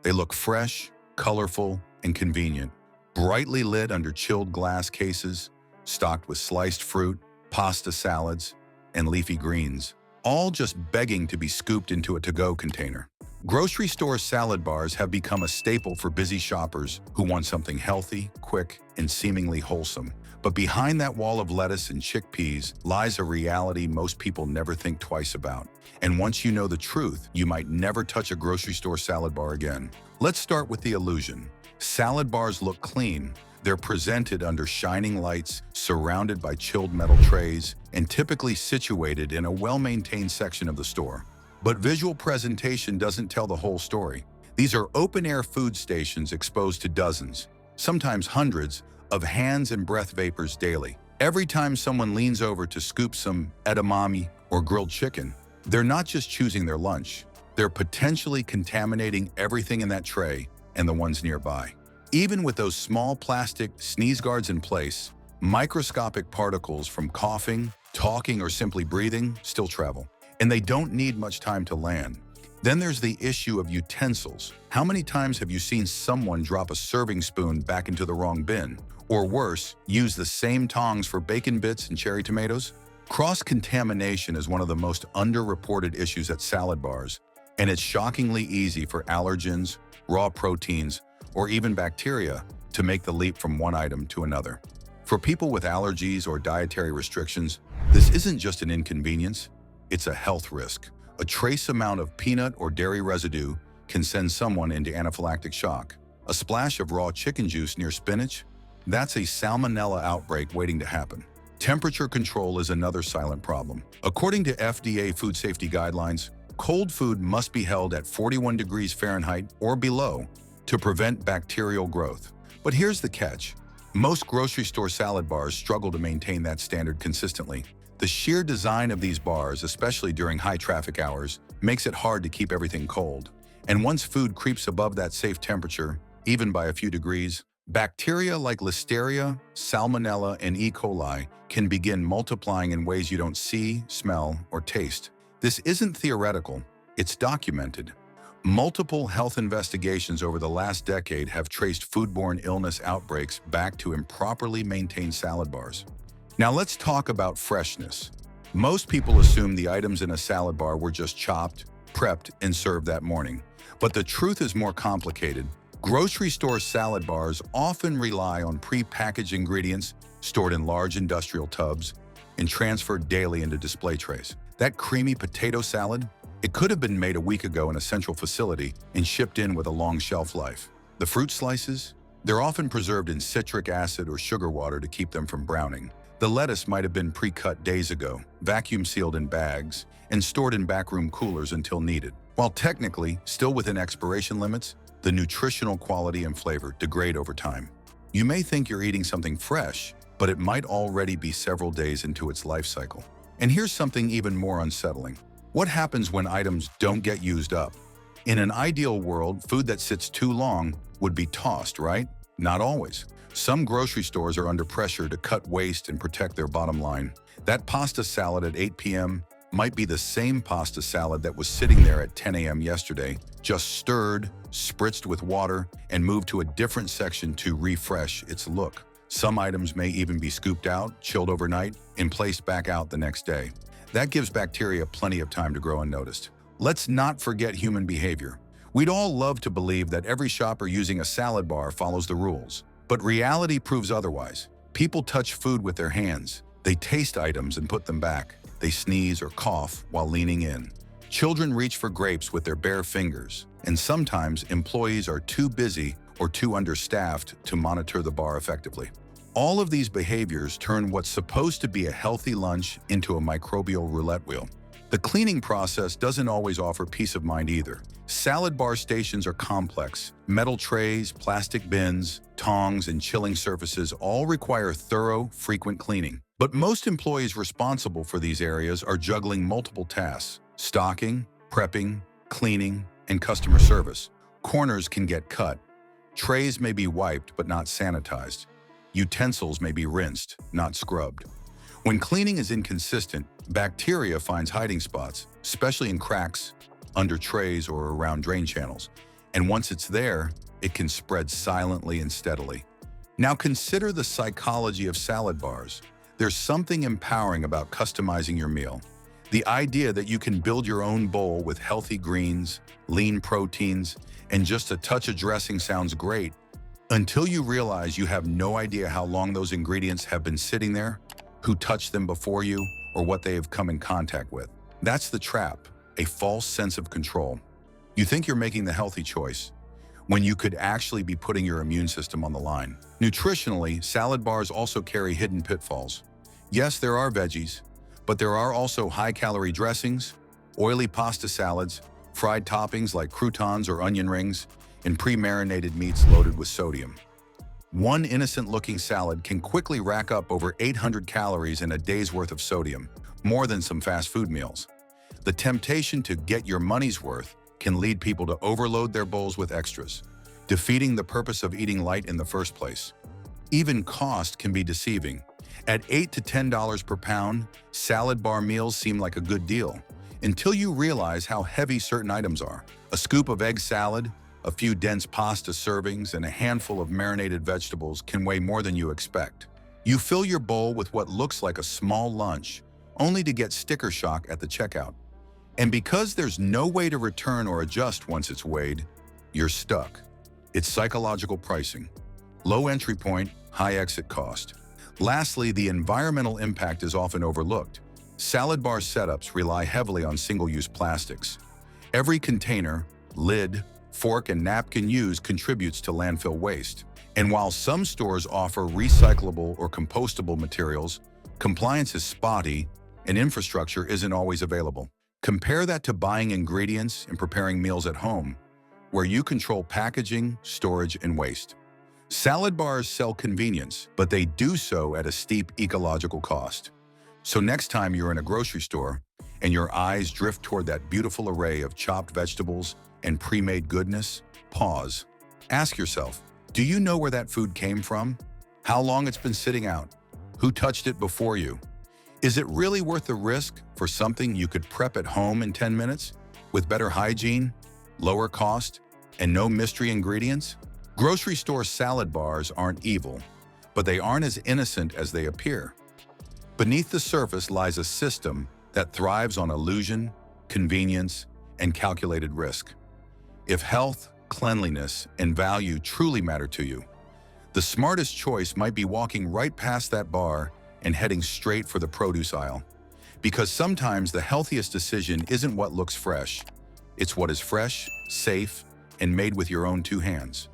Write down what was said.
They look fresh, colorful, and convenient, brightly lit under chilled glass cases, stocked with sliced fruit, pasta salads, and leafy greens, all just begging to be scooped into a to-go container. Grocery store salad bars have become a staple for busy shoppers who want something healthy, quick, and seemingly wholesome. But behind that wall of lettuce and chickpeas lies a reality most people never think twice about. And once you know the truth, you might never touch a grocery store salad bar again. Let's start with the illusion. Salad bars look clean. They're presented under shining lights, surrounded by chilled metal trays, and typically situated in a well-maintained section of the store. But visual presentation doesn't tell the whole story. These are open-air food stations exposed to dozens, sometimes hundreds, of hands and breath vapors daily. Every time someone leans over to scoop some edamame or grilled chicken, they're not just choosing their lunch. They're potentially contaminating everything in that tray and the ones nearby. Even with those small plastic sneeze guards in place, microscopic particles from coughing, talking, or simply breathing still travel. And they don't need much time to land. Then there's the issue of utensils. How many times have you seen someone drop a serving spoon back into the wrong bin? Or worse, use the same tongs for bacon bits and cherry tomatoes? Cross-contamination is one of the most underreported issues at salad bars, and it's shockingly easy for allergens, raw proteins, or even bacteria to make the leap from one item to another. For people with allergies or dietary restrictions, this isn't just an inconvenience. It's a health risk. A trace amount of peanut or dairy residue can send someone into anaphylactic shock. A splash of raw chicken juice near spinach? That's a salmonella outbreak waiting to happen. Temperature control is another silent problem. According to FDA food safety guidelines, cold food must be held at 41 degrees Fahrenheit or below to prevent bacterial growth. But here's the catch. Most grocery store salad bars struggle to maintain that standard consistently. The sheer design of these bars, especially during high traffic hours, makes it hard to keep everything cold. And once food creeps above that safe temperature, even by a few degrees, bacteria like Listeria, Salmonella, and E. coli can begin multiplying in ways you don't see, smell, or taste. This isn't theoretical, it's documented. Multiple health investigations over the last decade have traced foodborne illness outbreaks back to improperly maintained salad bars. Now let's talk about freshness. Most people assume the items in a salad bar were just chopped, prepped, and served that morning. But the truth is more complicated. Grocery store salad bars often rely on pre-packaged ingredients stored in large industrial tubs and transferred daily into display trays. That creamy potato salad, it could have been made a week ago in a central facility and shipped in with a long shelf life. The fruit slices, they're often preserved in citric acid or sugar water to keep them from browning. The lettuce might have been pre-cut days ago, vacuum sealed in bags, and stored in backroom coolers until needed. While technically still within expiration limits, the nutritional quality and flavor degrade over time. You may think you're eating something fresh, but it might already be several days into its life cycle. And here's something even more unsettling. What happens when items don't get used up? In an ideal world, food that sits too long would be tossed, right? Not always. Some grocery stores are under pressure to cut waste and protect their bottom line. That pasta salad at 8 p.m. might be the same pasta salad that was sitting there at 10 a.m. yesterday, just stirred, spritzed with water, and moved to a different section to refresh its look. Some items may even be scooped out, chilled overnight, and placed back out the next day. That gives bacteria plenty of time to grow unnoticed. Let's not forget human behavior. We'd all love to believe that every shopper using a salad bar follows the rules. But reality proves otherwise. People touch food with their hands. They taste items and put them back. They sneeze or cough while leaning in. Children reach for grapes with their bare fingers. And sometimes employees are too busy or too understaffed to monitor the bar effectively. All of these behaviors turn what's supposed to be a healthy lunch into a microbial roulette wheel. The cleaning process doesn't always offer peace of mind either. Salad bar stations are complex. Metal trays, plastic bins, tongs, and chilling surfaces all require thorough, frequent cleaning. But most employees responsible for these areas are juggling multiple tasks: stocking, prepping, cleaning, and customer service. Corners can get cut. Trays may be wiped but not sanitized. Utensils may be rinsed, not scrubbed. When cleaning is inconsistent, bacteria finds hiding spots, especially in cracks, under trays, or around drain channels. And once it's there, it can spread silently and steadily. Now consider the psychology of salad bars. There's something empowering about customizing your meal. The idea that you can build your own bowl with healthy greens, lean proteins, and just a touch of dressing sounds great, until you realize you have no idea how long those ingredients have been sitting there, who touched them before you, or what they have come in contact with. That's the trap, a false sense of control. You think you're making the healthy choice, when you could actually be putting your immune system on the line. Nutritionally, salad bars also carry hidden pitfalls. Yes, there are veggies, but there are also high-calorie dressings, oily pasta salads, fried toppings like croutons or onion rings, and pre-marinated meats loaded with sodium. One innocent-looking salad can quickly rack up over 800 calories and a day's worth of sodium, more than some fast food meals. The temptation to get your money's worth can lead people to overload their bowls with extras, defeating the purpose of eating light in the first place. Even cost can be deceiving. At $8 to $10 per pound, salad bar meals seem like a good deal, until you realize how heavy certain items are. A scoop of egg salad, a few dense pasta servings, and a handful of marinated vegetables can weigh more than you expect. You fill your bowl with what looks like a small lunch, only to get sticker shock at the checkout. And because there's no way to return or adjust once it's weighed, you're stuck. It's psychological pricing. Low entry point, high exit cost. Lastly, the environmental impact is often overlooked. Salad bar setups rely heavily on single-use plastics. Every container, lid, fork, and napkin used contributes to landfill waste. And while some stores offer recyclable or compostable materials, compliance is spotty and infrastructure isn't always available. Compare that to buying ingredients and preparing meals at home, where you control packaging, storage, and waste. Salad bars sell convenience, but they do so at a steep ecological cost. So next time you're in a grocery store and your eyes drift toward that beautiful array of chopped vegetables and pre-made goodness, pause. Ask yourself, do you know where that food came from? How long it's been sitting out? Who touched it before you? Is it really worth the risk for something you could prep at home in 10 minutes with better hygiene, lower cost, and no mystery ingredients? Grocery store salad bars aren't evil, but they aren't as innocent as they appear. Beneath the surface lies a system that thrives on illusion, convenience, and calculated risk. If health, cleanliness, and value truly matter to you, the smartest choice might be walking right past that bar and heading straight for the produce aisle. Because sometimes the healthiest decision isn't what looks fresh, it's what is fresh, safe, and made with your own two hands.